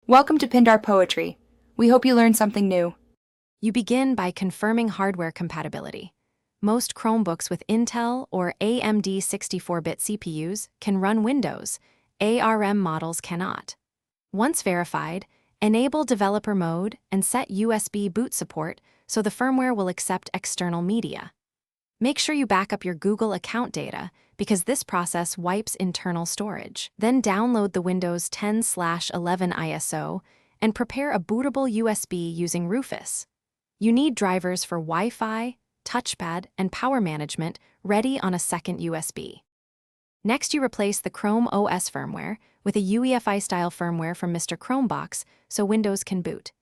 Welcome to Pindar Poetry. We hope you learned something new. You begin by confirming hardware compatibility. Most Chromebooks with Intel or AMD 64-bit CPUs can run Windows. ARM models cannot. Once verified, enable developer mode and set USB boot support so the firmware will accept external media. Make sure you back up your Google account data because this process wipes internal storage. Then download the Windows 10/11 ISO and prepare a bootable USB using Rufus. You need drivers for Wi-Fi, touchpad, and power management ready on a second USB. Next, you replace the Chrome OS firmware with a UEFI-style firmware from Mr. Chromebox so Windows can boot.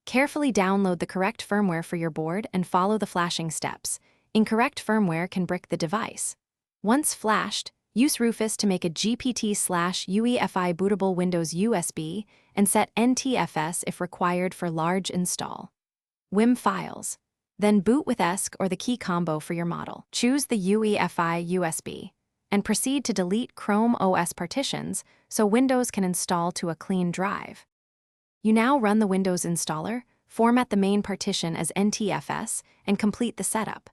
Carefully download the correct firmware for your board and follow the flashing steps. Incorrect firmware can brick the device. Once flashed, use Rufus to make a GPT/UEFI bootable Windows USB and set NTFS if required for large install. WIM files. Then boot with ESC or the key combo for your model. Choose the UEFI USB and proceed to delete Chrome OS partitions so Windows can install to a clean drive. You now run the Windows installer, format the main partition as NTFS, and complete the setup.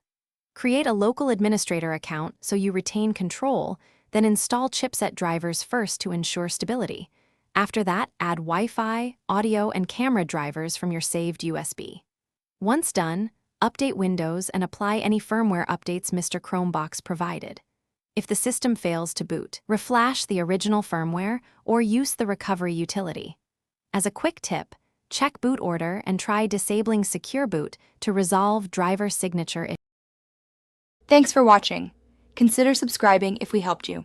Create a local administrator account so you retain control, then install chipset drivers first to ensure stability. After that, add Wi-Fi, audio, and camera drivers from your saved USB. Once done, update Windows and apply any firmware updates Mr. Chromebox provided. If the system fails to boot, reflash the original firmware or use the recovery utility. As a quick tip, check boot order and try disabling Secure Boot to resolve driver signature issues. Thanks for watching. Consider subscribing if we helped you.